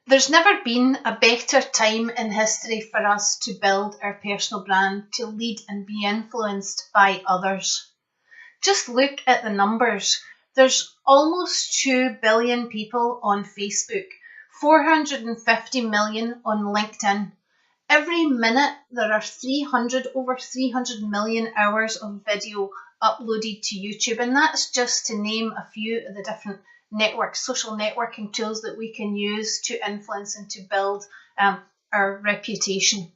There's never been a better time in history for us to build our personal brand, to lead and be influenced by others. Just look at the numbers. There's almost 2 billion people on Facebook, 450 million on LinkedIn. Every minute there are over 300 million hours of video uploaded to YouTube, and that's just to name a few of the different social networking tools that we can use to influence and to build our reputation.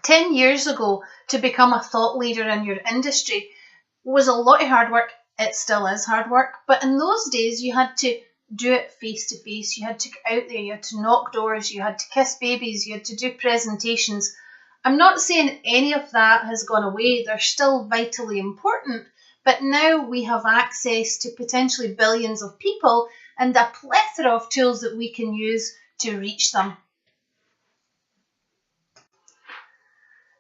10 years ago, to become a thought leader in your industry was a lot of hard work. It still is hard work, but in those days you had to do it face to face. You had to get out there, you had to knock doors, you had to kiss babies, you had to do presentations. I'm not saying any of that has gone away. They're still vitally important, but now we have access to potentially billions of people and a plethora of tools that we can use to reach them.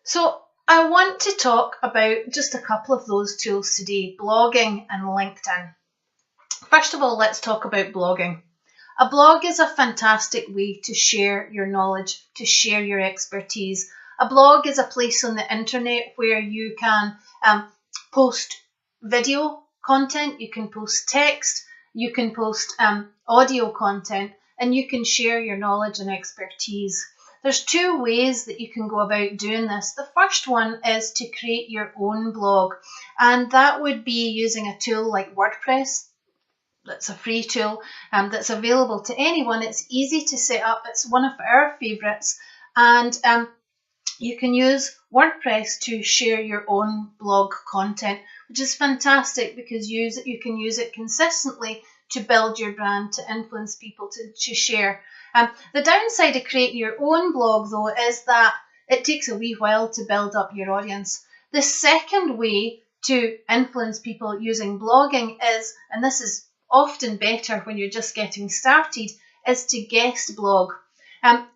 So I want to talk about just a couple of those tools today, blogging and LinkedIn. First of all, let's talk about blogging. A blog is a fantastic way to share your knowledge, to share your expertise. A blog is a place on the internet where you can post video content, you can post text, you can post audio content, and you can share your knowledge and expertise. There's two ways that you can go about doing this. The first one is to create your own blog, and that would be using a tool like WordPress. That's a free tool that's available to anyone. It's easy to set up. It's one of our favourites, and you can use WordPress to share your own blog content, which is fantastic because you can use it consistently to build your brand, to influence people, to share. The downside of creating your own blog, though, is that it takes a wee while to build up your audience. The second way to influence people using blogging is, and this is often better when you're just getting started, is to guest blog.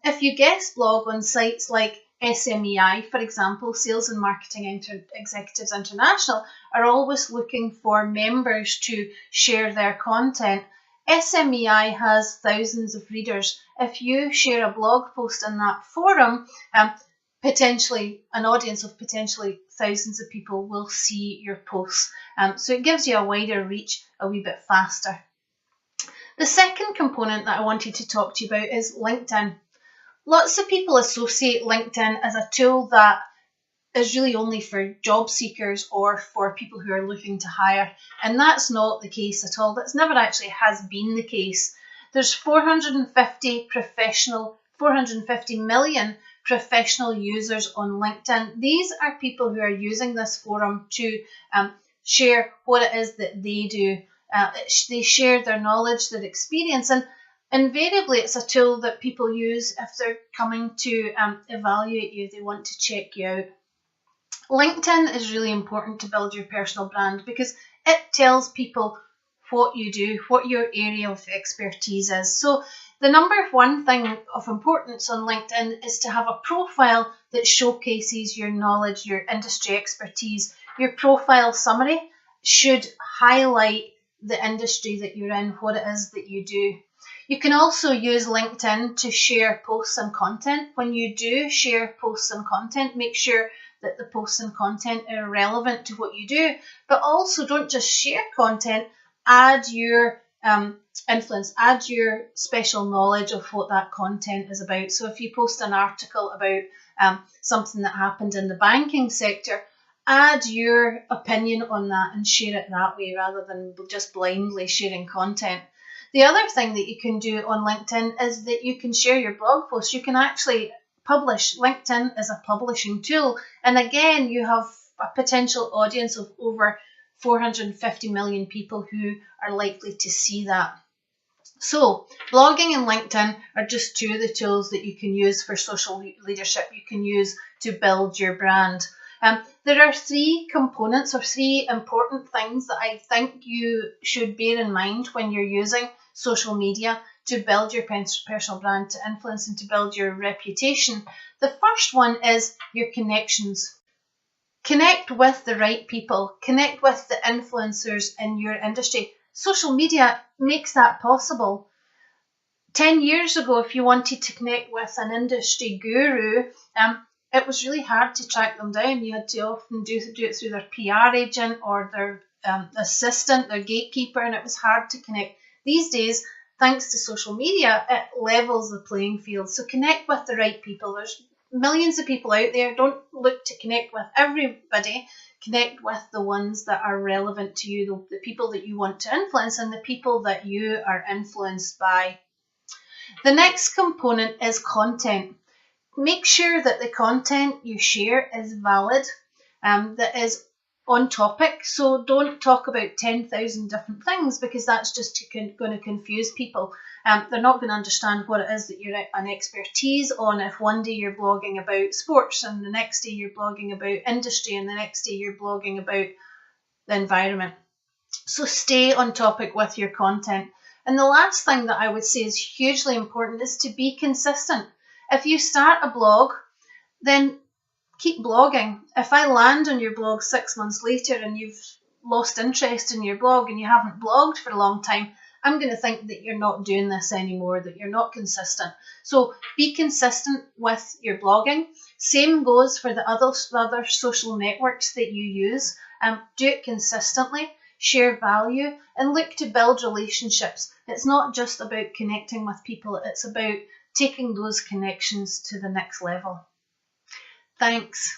If you guest blog on sites like SMEI, for example, Sales and Marketing Executives International, are always looking for members to share their content. SMEI has thousands of readers. If you share a blog post in that forum, potentially an audience of potentially thousands of people will see your posts. So it gives you a wider reach a wee bit faster. The second component that I wanted to talk to you about is LinkedIn. Lots of people associate LinkedIn as a tool that is really only for job seekers or for people who are looking to hire, and that's not the case at all. That's never actually has been the case. There's 450 million professional users on LinkedIn. These are people who are using this forum to share what it is that they do. They share their knowledge, their experience, and invariably it's a tool that people use if they're coming to evaluate you, they want to check you out. LinkedIn is really important to build your personal brand because it tells people what you do, what your area of expertise is. So the number one thing of importance on LinkedIn is to have a profile that showcases your knowledge, your industry expertise. Your profile summary should highlight the industry that you're in, what it is that you do. You can also use LinkedIn to share posts and content. When you do share posts and content, make sure that the posts and content are relevant to what you do, but also don't just share content, add your influence, add your special knowledge of what that content is about. So if you post an article about something that happened in the banking sector, add your opinion on that and share it that way rather than just blindly sharing content. The other thing that you can do on LinkedIn is that you can share your blog posts. You can actually publish. LinkedIn is a publishing tool. And again, you have a potential audience of over 450 million people who are likely to see that. So blogging and LinkedIn are just two of the tools that you can use for social leadership. You can use to build your brand. There are three components or three important things that I think you should bear in mind when you're using social media to build your personal brand, to influence and to build your reputation. The first one is your connections. Connect with the right people. Connect with the influencers in your industry. Social media makes that possible. 10 years ago, if you wanted to connect with an industry guru, it was really hard to track them down. You had to often do it through their PR agent or their assistant, their gatekeeper, and it was hard to connect. These days, thanks to social media, it levels the playing field. So connect with the right people. There's millions of people out there. Don't look to connect with everybody. Connect with the ones that are relevant to you, the people that you want to influence and the people that you are influenced by. The next component is content. Make sure that the content you share is valid, that is on topic. So don't talk about 10,000 different things, because that's just going to confuse people. They're not going to understand what it is that you're an expertise on if one day you're blogging about sports and the next day you're blogging about industry and the next day you're blogging about the environment. So stay on topic with your content. And the last thing that I would say is hugely important is to be consistent. If you start a blog, then keep blogging. If I land on your blog 6 months later and you've lost interest in your blog and you haven't blogged for a long time, I'm going to think that you're not doing this anymore, that you're not consistent. So be consistent with your blogging. Same goes for the other social networks that you use. Do it consistently, share value, and look to build relationships. It's not just about connecting with people, it's about taking those connections to the next level. Thanks.